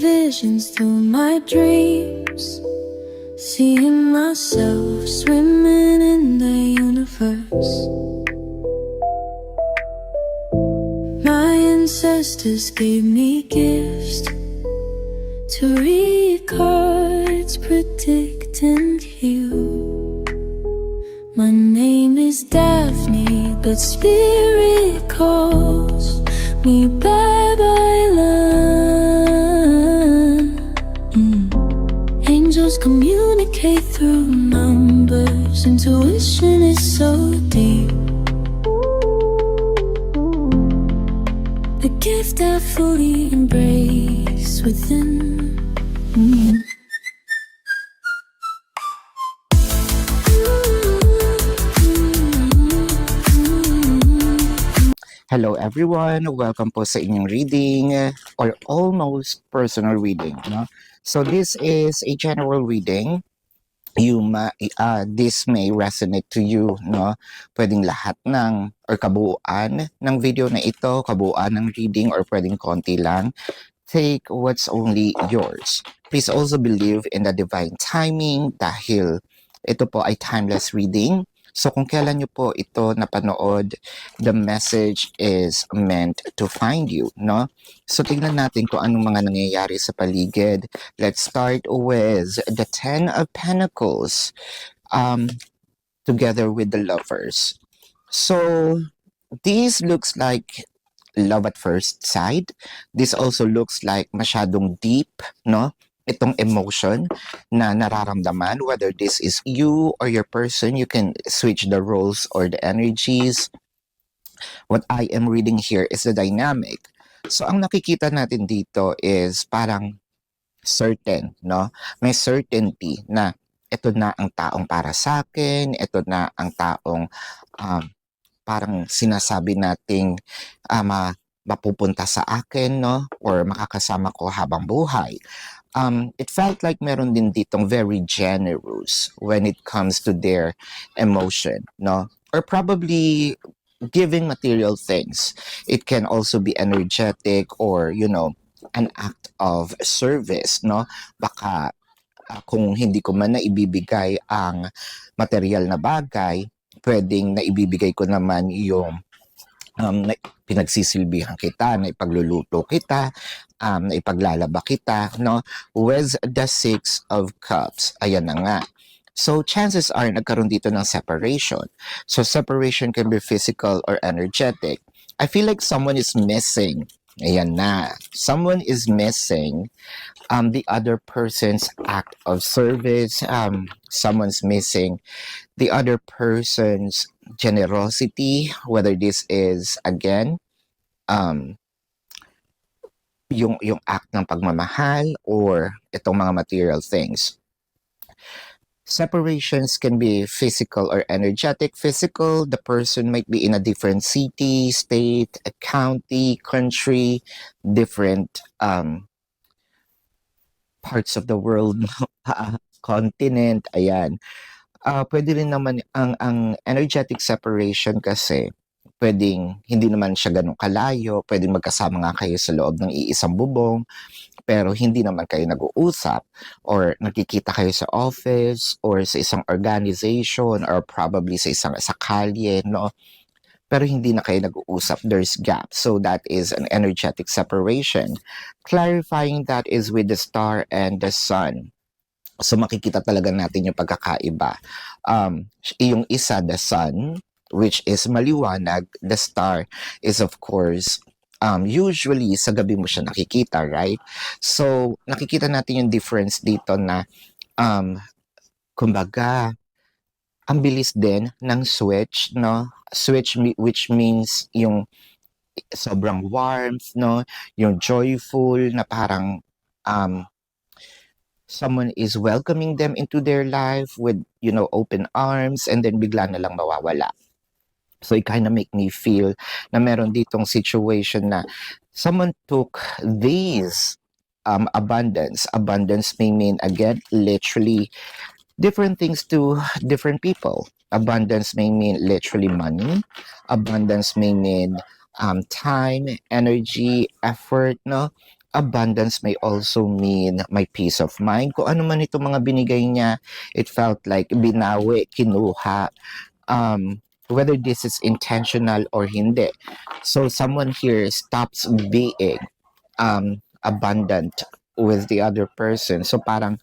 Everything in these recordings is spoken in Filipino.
visions through my dreams, seeing myself swimming in the universe. My ancestors gave me gifts to read cards, predict and heal. My name is Daphne, but spirit calls me Babylon. Angels communicate through numbers. Intuition is so deep. The gift I fully embrace within. Hello everyone, welcome po sa inyong reading or almost personal reading. No? So this is a general reading. This may resonate to you. No? Pwedeng lahat ng or kabuuan ng video na ito, kabuuan ng reading or pwedeng konti lang. Take what's only yours. Please also believe in the divine timing dahil ito po ay timeless reading. So kung kailan nyo po ito napanood, the message is meant to find you, no? So tingnan natin kung anong mga nangyayari sa paligid. Let's start with the Ten of Pentacles together with the Lovers. So this looks like love at first sight. This also looks like masyadong deep, no? Itong emotion na nararamdaman, whether this is you or your person, you can switch the roles or the energies. What I am reading here is the dynamic. So ang nakikita natin dito is parang certain, no? May certainty na ito na ang taong para sa akin, ito na ang taong parang sinasabi nating mapupunta sa akin, no? Or makakasama ko habang buhay. It felt like meron din ditong very generous when it comes to their emotion, no? Or probably giving material things. It can also be energetic or, you know, an act of service, no? Baka kung hindi ko man na ibibigay ang material na bagay, pwedeng na ibibigay ko naman yung na pinagsisilbihan kita, na ipagluluto kita, na ipaglalaba kita, no? With the Six of Cups, ayan na nga. So chances are nagkaroon dito ng separation. So separation can be physical or energetic. I feel like someone is missing. Ayan na. Someone is missing the other person's act of service. Someone's missing the other person's generosity, whether this is again yung act ng pagmamahal or itong mga material things. Separations can be physical or energetic. Physical, the person might be in a different city, state, a county, country, different parts of the world, continent, ayan. Pwede rin naman ang energetic separation kasi pwedeng hindi naman siya ganun kalayo, pwedeng magkasama nga kayo sa loob ng iisang bubong, pero hindi naman kayo nag-uusap or nakikita kayo sa office or sa isang organization or probably sa kalye, no? Pero hindi na kayo nag-uusap, there's gap. So that is an energetic separation. Clarifying that is with the Star and the Sun. So makikita talaga natin yung pagkakaiba. Yung isa, the Sun, which is maliwanag, the Star is of course, usually sa gabi mo siya nakikita, right? So nakikita natin yung difference dito na, kumbaga, ang bilis din ng switch, no? Switch which means yung sobrang warmth, no? Yung joyful na parang, someone is welcoming them into their life with, you know, open arms and then bigla na lang mawawala. So it kind of make me feel na meron ditong situation na someone took these abundance. Abundance may mean, again, literally different things to different people. Abundance may mean literally money. Abundance may mean time, energy, effort, no? abundance may also mean my peace of mind. Kung ano man itong mga binigay niya, it felt like binawi, kinuha, whether this is intentional or hindi. So someone here stops being abundant with the other person. So parang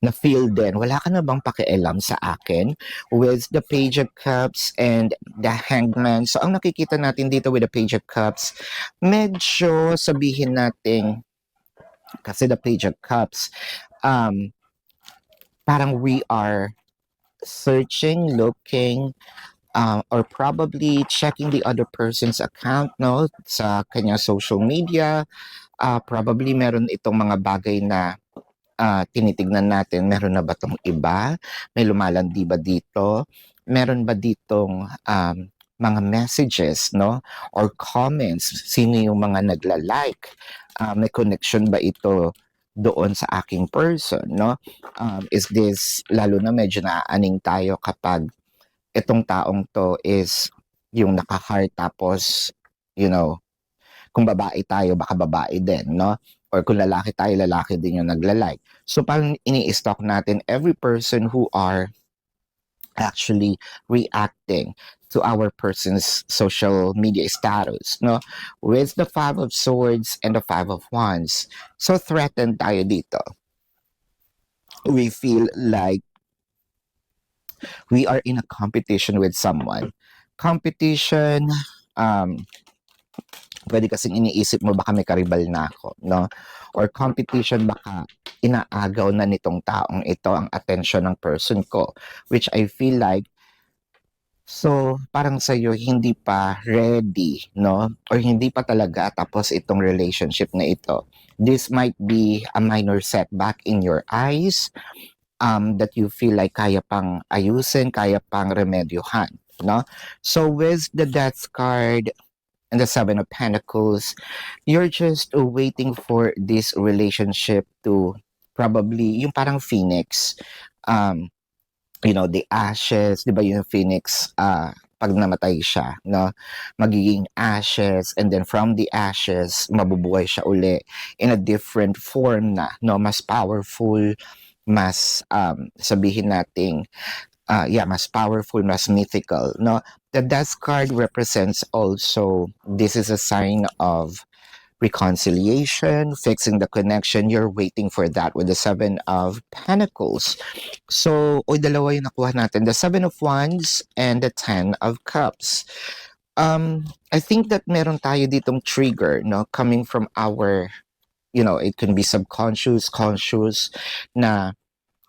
na-feel din, wala ka na bang pakialam sa akin? With the Page of Cups and the Hangman. So, ang nakikita natin dito with the Page of Cups, medyo sabihin natin, kasi the Page of Cups, parang we are searching, looking, or probably checking the other person's account, no? Sa kanya social media, probably meron itong mga bagay na tinitignan natin, meron na ba 'tong iba? May lumalandi ba dito? Meron ba ditong mga messages, no? Or comments? Sino yung mga nagla-like? May connection ba ito doon sa aking person, no? Is this, lalo na medyo naaaning tayo kapag itong taong to is yung naka-heart tapos, you know, kung babae tayo, baka babae din, no? Or kung lalaki tayo, lalaki din yung nagla-like. So parang ini-stalk natin every person who are actually reacting to our person's social media status, no? With the Five of Swords and the Five of Wands. So threatened tayo dito. We feel like we are in a competition with someone. Competition, pwede kasing iniisip mo baka may karibal na ako, no? Or competition, baka inaagaw na nitong taong ito ang attention ng person ko, which I feel like, so parang sa'yo hindi pa ready, no? Or hindi pa talaga tapos itong relationship na ito. This might be a minor setback in your eyes, that you feel like kaya pang ayusin, kaya pang remedyohan, no? So with the Death card and the Seven of Pentacles, you're just waiting for this relationship to probably, yung parang phoenix, you know, the ashes, di ba yung phoenix, pag namatay siya, no? Magiging ashes, and then from the ashes, mabubuhay siya uli in a different form na, no? Mas powerful, mas, sabihin nating, mas powerful, mas mythical, no? The Death card represents also, this is a sign of reconciliation, fixing the connection. You're waiting for that with the Seven of Pentacles. So, dalawa yung nakuha natin. The Seven of Wands and the Ten of Cups. I think that meron tayo ditong trigger, no? Coming from our, you know, it can be subconscious, conscious, na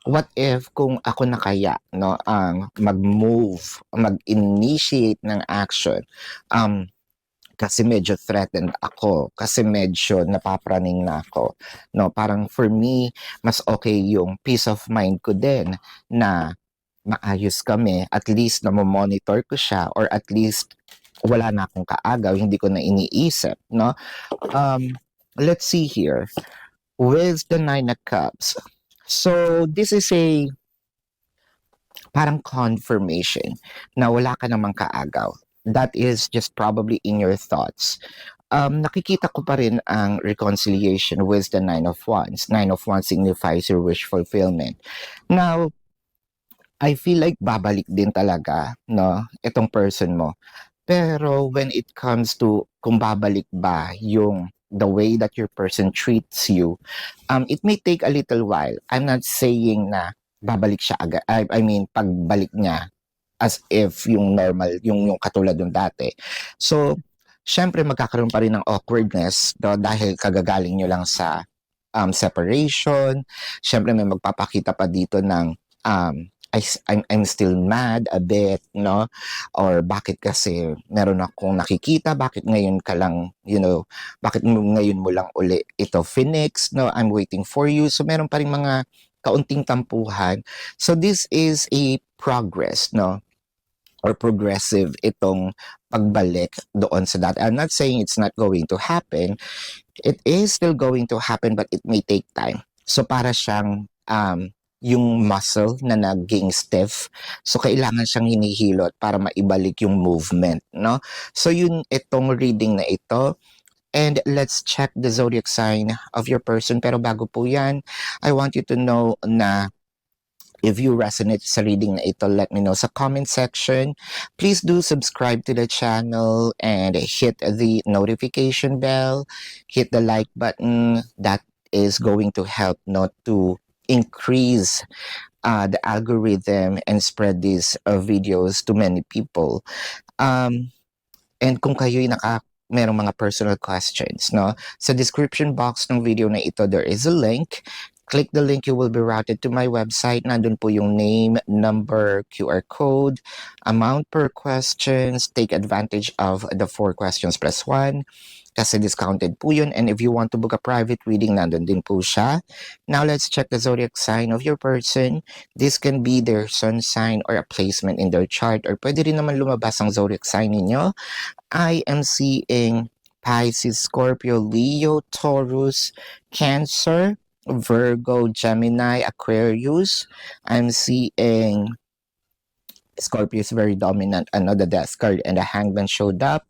what if kung ako na kaya, no, ang mag-move, mag-initiate ng action, kasi medyo threatened ako, kasi medyo napapraning na ako, no, parang for me, mas okay yung peace of mind ko din, na maayos kami, at least na monitor ko siya, or at least wala na akong kaagaw, hindi ko na iniisip, no. Let's see here, with the Nine of Cups. So, this is a parang confirmation na wala ka namang kaagaw. That is just probably in your thoughts. Nakikita ko pa rin ang reconciliation with the Nine of Wands. Nine of Wands signifies your wish fulfillment. Now, I feel like babalik din talaga, no, itong person mo. Pero when it comes to kung babalik ba yung the way that your person treats you, it may take a little while. I'm not saying na babalik siya agad. I mean, pagbalik niya as if yung normal, yung katulad ng dati. So, syempre magkakaroon pa rin ng awkwardness, no, dahil kagagaling nyo lang sa separation. Syempre may magpapakita pa dito ng I'm still mad a bit, no? Or bakit kasi meron akong nakikita, bakit ngayon ka lang, you know, bakit ngayon mo lang uli ito, Phoenix, no? I'm waiting for you. So meron pa rin mga kaunting tampuhan. So this is a progress, no? Or progressive itong pagbalik doon sa dati. I'm not saying it's not going to happen. It is still going to happen, but it may take time. So para siyang yung muscle na naging stiff. So, kailangan siyang hinihilot para maibalik yung movement, no? So, yun, itong reading na ito, And let's check the zodiac sign of your person. Pero bago po yan, I want you to know na if you resonate sa reading na ito, let me know sa comment section. Please do subscribe to the channel and hit the notification bell. Hit the like button. That is going to help not to increase the algorithm and spread these videos to many people. And kung kayo'y merong mga personal questions, no? Sa description box ng video na ito, there is a link. Click the link, you will be routed to my website. Nandun po yung name, number, QR code, amount per questions. Take advantage of the 4 questions plus 1 kasi discounted po yun. And if you want to book a private reading, nandun din po siya. Now, let's check the zodiac sign of your person. This can be their sun sign or a placement in their chart, or pwede rin naman lumabas ang zodiac sign ninyo. I am seeing Pisces, Scorpio, Leo, Taurus, Cancer, Virgo, Gemini, Aquarius. I'm seeing Scorpio is very dominant. Another death card and a hangman showed up.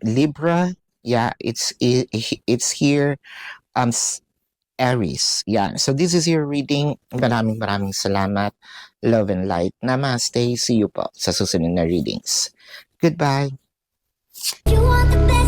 Libra, yeah, it's here. Aries, yeah. So this is your reading. Maraming salamat. Love and light. Namaste. See you po sa susunod na readings. Goodbye. You want the best.